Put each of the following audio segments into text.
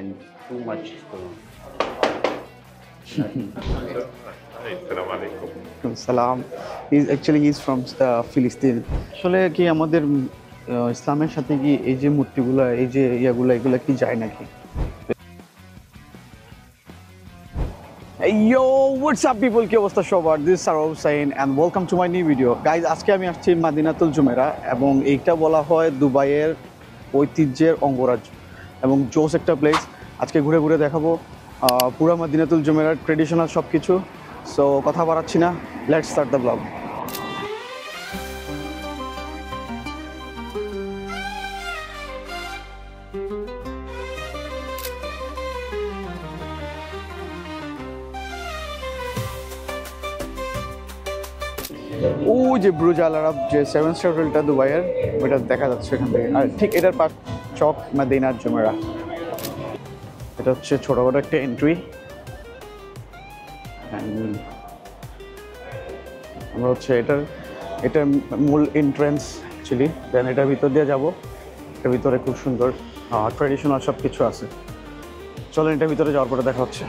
and too much stone. Assalamu alaikum. Salam. He's from Philistine. আসলে কি আমাদের ইসলামের সাথে কি এই যে মূর্তিগুলো এই যে এগুলা কি যায় নাকি? Hey yo, what's up people? কি অবস্থা সবার? This is Sarab Hussain and welcome to my new video. Guys, আজকে আমি আসছি মাদিনাতুল জুমেরা এবং এইটা বলা হয় দুবাইয়ের ঐতিহ্যের অঙ্গরাজ্য এবং জোস একটা প্লেস। আজকে ঘুরে ঘুরে দেখাবো পুরো মাদিনাতুল জুমেরার ট্রেডিশনাল সব কিছু। সো কথা বাড়াচ্ছি না, লেটস স্টার্ট দ্য ব্লগ। ওই যে ব্রুজ আল আরব যে 7 স্টার হোটেলটা দুবাইয়ের ওইটা দেখা যাচ্ছে এখান থেকে, আর ঠিক এটার পাশ চক মাদিনাত জুমেরা। এটা হচ্ছে ছোটখাটো একটা এন্ট্রি। আমরা হচ্ছে এটার মূল এন্ট্রেন্স অ্যাকচুয়ালি। দেন এটার ভিতর দিয়ে যাবো। এটার ভিতরে খুব সুন্দর ট্র্যাডিশনাল সব কিছু আছে। চলেন এটার ভিতরে যাওয়ার পরে দেখা হচ্ছে।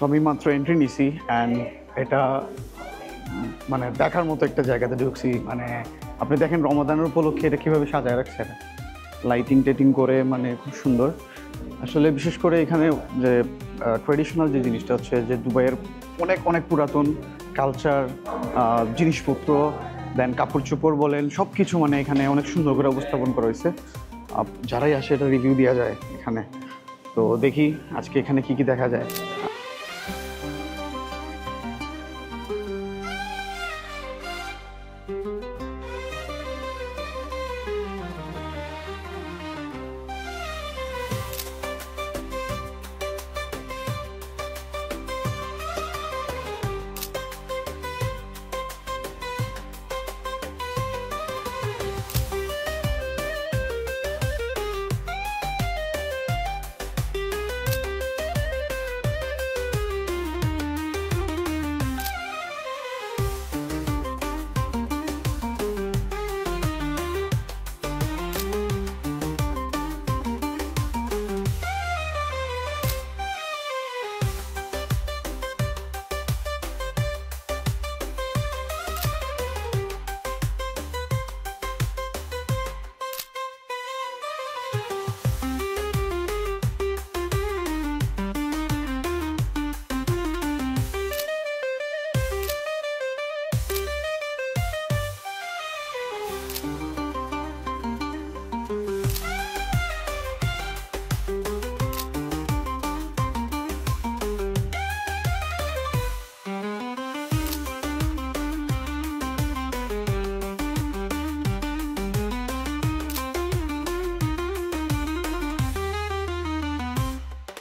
তো আমি মাত্র এন্ট্রি নিছি অ্যান্ড এটা মানে দেখার মতো একটা জায়গাতে ঢুকছি। মানে আপনি দেখেন রমাদানের উপলক্ষে এটা কীভাবে সাজায় রাখছে, লাইটিং টেটিং করে, মানে খুব সুন্দর। আসলে বিশেষ করে এখানে যে ট্রেডিশনাল যে জিনিসটা হচ্ছে যে দুবাইয়ের অনেক অনেক পুরাতন কালচার, জিনিসপত্র, দেন কাপড় চোপড় বলেন সব কিছু মানে এখানে অনেক সুন্দর করে উপস্থাপন করা হয়েছে। যারাই আসে এটা রিভিউ দেওয়া যায় এখানে। তো দেখি আজকে এখানে কি কি দেখা যায়।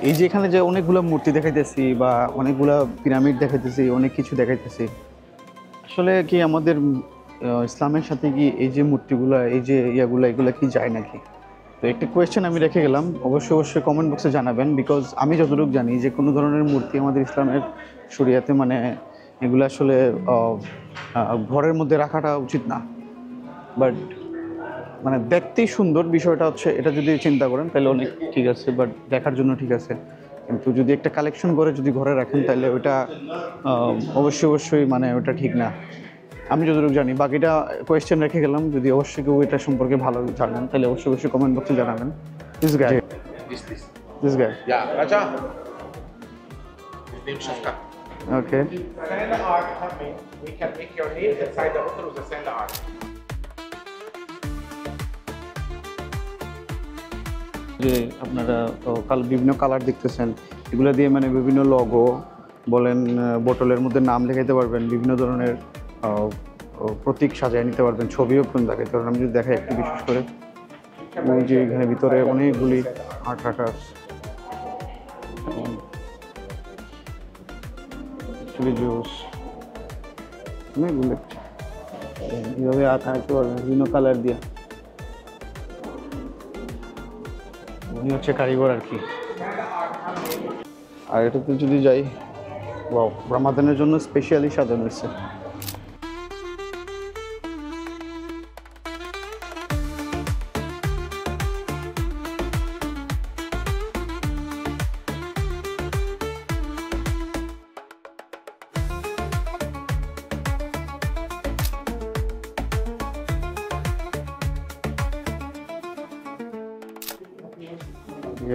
এই যে এখানে যে অনেকগুলো মূর্তি দেখাইতেছি বা অনেকগুলো পিরামিড দেখাইতেছি, অনেক কিছু দেখাইতেছি, আসলে কি আমাদের ইসলামের সাথে কি এই যে মূর্তিগুলো এই যে এগুলা কি যায় নাকি? তো একটা কোয়েশ্চেন আমি রেখে গেলাম, অবশ্যই কমেন্ট বক্সে জানাবেন। বিকজ আমি যতটুকু জানি যে কোনো ধরনের মূর্তি আমাদের ইসলামের শরিয়াতে মানে এগুলো আসলে ঘরের মধ্যে রাখাটা উচিত না। বাট মানে দেখতেই সুন্দর, বিষয়টা হচ্ছে এটা যদি চিন্তা করেন তাহলে অনেক ঠিক আছে, বাট দেখার জন্য ঠিক আছে। কিন্তু যদি একটা কালেকশন করে যদি ঘরে রাখেন তাহলে ওইটা অবশ্যই মানে ওটা ঠিক না, আমি যতটুকু জানি। বাকিটা কোয়েশ্চেন রেখে গেলাম, যদি অবশ্যই কেউ এটা সম্পর্কে ভালো জানেন তাহলে অবশ্যই কমেন্ট বক্সে জানাবেন। This guy. This guy. Yeah, Raja. His name Shafkat. Okay. Sand art coming. We can make your name inside the hotel with the sand art. যে আপনারা বিভিন্ন কালার দেখতেছেন, এগুলো দিয়ে মানে বিভিন্ন লোগো বলেন, বোতলের মধ্যে নাম লেখাইতে পারবেন, বিভিন্ন ধরনের প্রতীক সাজায় নিতে পারবেন, ছবিও পর্যন্ত দেখাইতে পারবেন। আমি যদি দেখাই একটু বিশেষ করে ওই যে এখানে ভিতরে অনেকগুলি আর্ট রাখা অ্যাকচুয়ালি জোস অনেকগুলো এইভাবে আঁকা আঁকতে পারবেন বিভিন্ন কালার দিয়ে। উনি হচ্ছে কারিগর আর কি। আর এটাতে যদি যাই, ওয়াও, রামাদানের জন্য স্পেশালি সাজানো হয়েছে।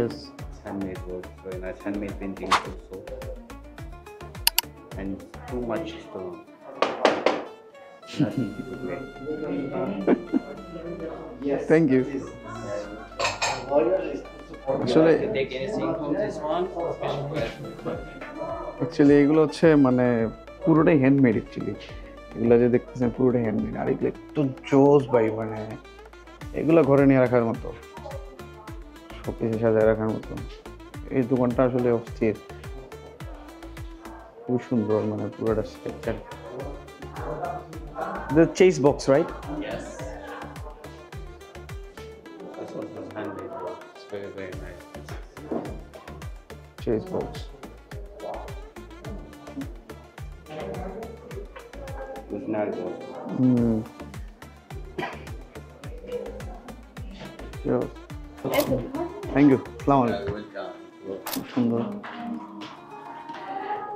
Yes. Handmade work, very nice. Handmade painting also. And too much stone. Nothing to make. Thank you. আসলে You take anything from this one, special for actually এগুলো হচ্ছে মানে পুরোটাই হ্যান্ডমেড অ্যাকচুয়ালি। এগুলো যে দেখতেছেন পুরোটাই হ্যান্ডমেড। আর এগুলো একটু জোস ভাই, মানে এগুলো ঘরে নিয়ে রাখার মতো, সব কিছু সাজায় রাখার মতো। এই দোকানটা আসলে অস্থির, খুব সুন্দর, মানে পুরোটা structure. The chase box, right? Yes. This one was handmade work. It's very, very nice. Chase box. With nargo. Sure. Thank you. আসসালামু আলাইকুম। Welcome. সুন্দর।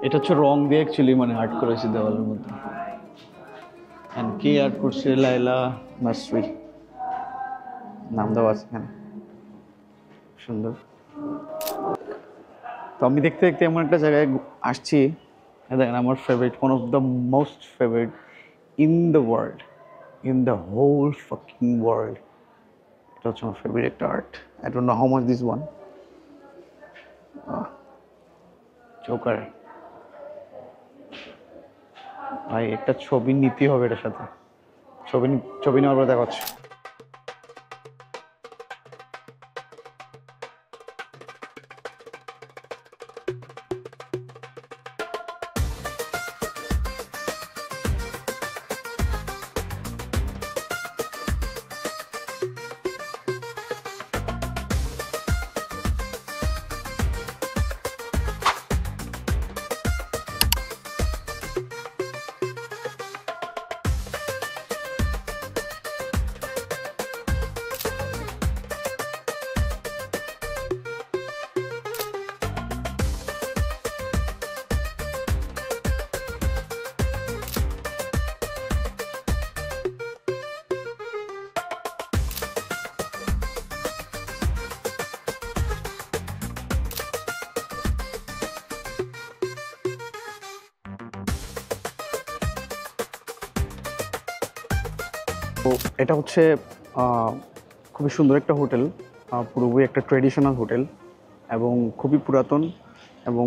এটা হচ্ছে রং দিয়ে অ্যাকচুয়ালি মানে আর্ট করেছে দেওয়ালের মধ্যে। এন্ড কে আর্ট করছে? লাইলা নাসরি নাম দেওয়া আছে এখানে। সুন্দর। তো আমি দেখতে দেখতে এমন একটা জায়গায় আসছি, দেখেন আমার favourite, one of the most favourite in the world, in the whole fucking world. এটা হচ্ছে আমার ফেভারিট একটা art. I don't know how much this one. Joker ভাই, একটা ছবি নিতে হবে এটার সাথে। ছবি নেওয়ার পর দেখাচ্ছি। তো এটা হচ্ছে খুবই সুন্দর একটা হোটেল, পুরোপুরি একটা ট্রেডিশনাল হোটেল এবং খুবই পুরাতন, এবং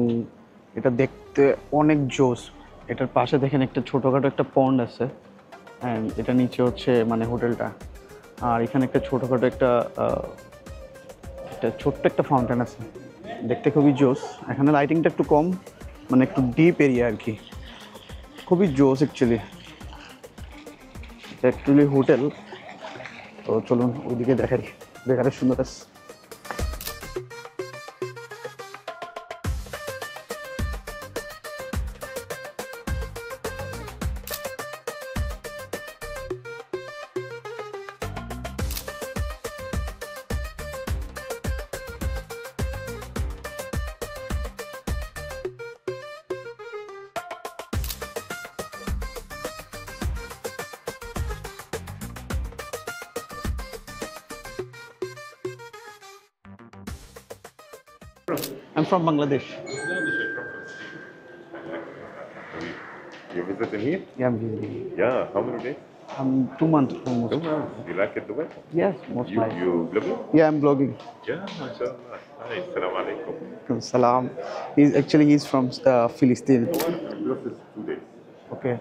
এটা দেখতে অনেক জোস। এটার পাশে দেখেন একটা ছোটোখাটো একটা পন্ড আছে, অ্যান্ড এটা নিচে হচ্ছে মানে হোটেলটা। আর এখানে একটা ছোটোখাটো একটা ছোট্ট একটা ফাউন্টেন আছে, দেখতে খুবই জোস। এখানে লাইটিংটা একটু কম, মানে একটু ডিপ এরিয়া আর কি, খুবই জোস অ্যাকচুয়ালি। অ্যাকচুয়ালি হোটেল, তো চলুন ওইদিকে দেখাই, দেখার সুন্দর আছে। I'm from Bangladesh. You visiting here? Yeah, I'm visiting. Yeah. How many days? I'm 2 months almost. 2 months. You like it, Dubai? Yes, most You nice. blogging? Yeah, I'm blogging. Yeah, mashallah. Hi, Assalamu alaikum. Salam. He's from Philistine. This is 2 days. Okay.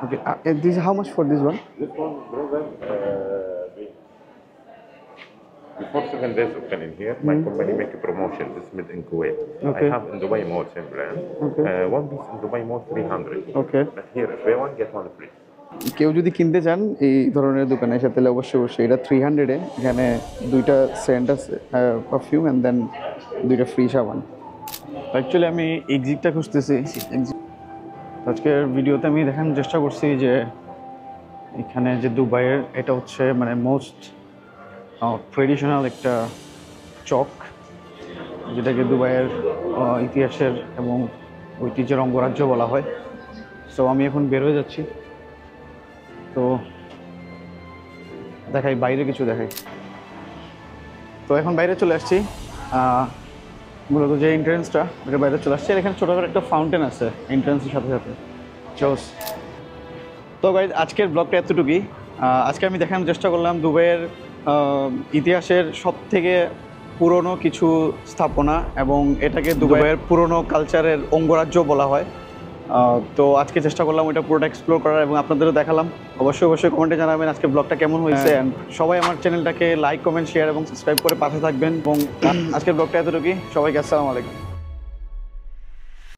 Okay. This how much for this one? This one, brother, Before 7 days opening here, my company make a promotion. This is made in Kuwait. Okay. I have in Dubai Mall, same brand. Okay. One piece in Dubai Mall 300. Okay. But here, if buy one, get one free. কেউ যদি কিনতে চান এই ধরনের দোকানে এসে তাহলে অবশ্যই এটা 300-এ, এখানে দুইটা সেন্ট আছে পারফিউম অ্যান্ড দেন দুইটা ফ্রি সাবান। অ্যাকচুয়ালি আমি এক্সিটটা খুঁজতেছি। আজকের ভিডিওতে আমি দেখানোর চেষ্টা করছি যে এখানে যে দুবাইয়ের এটা হচ্ছে মানে মোস্ট ট্রেডিশনাল একটা চক, যেটাকে দুবাইয়ের ইতিহাসের এবং ঐতিহ্যের অঙ্গরাজ্য বলা হয়। সো আমি এখন বের হয়ে যাচ্ছি, তো দেখাই বাইরে কিছু দেখাই। তো এখন বাইরে চলে আসছি, মূলত যে এন্ট্রেন্সটা ওটা বাইরে চলে আসছে। এখানে ছোটোখাটো একটা ফাউন্টেন আছে এন্ট্রেন্সের সাথে সাথে। চোস। তো গাইজ আজকের ব্লগটা এতটুকুই। আজকে আমি দেখানোর চেষ্টা করলাম দুবাইয়ের ইতিহাসের সব থেকে পুরনো কিছু স্থাপনা, এবং এটাকে দুবাইয়ের পুরনো কালচারের অঙ্গরাজ্য বলা হয়। তো আজকে চেষ্টা করলাম ওইটা পুরোটা এক্সপ্লোর করার, এবং আপনাদেরও দেখালাম। অবশ্যই কমেন্টে জানাবেন আজকে ব্লগটা কেমন হয়েছে। অ্যান্ড সবাই আমার চ্যানেলটাকে লাইক, কমেন্ট, শেয়ার এবং সাবস্ক্রাইব করে পাশে থাকবেন। এবং আজকের ব্লগটা এতটুকুই। সবাইকে আসসালামু আলাইকুম।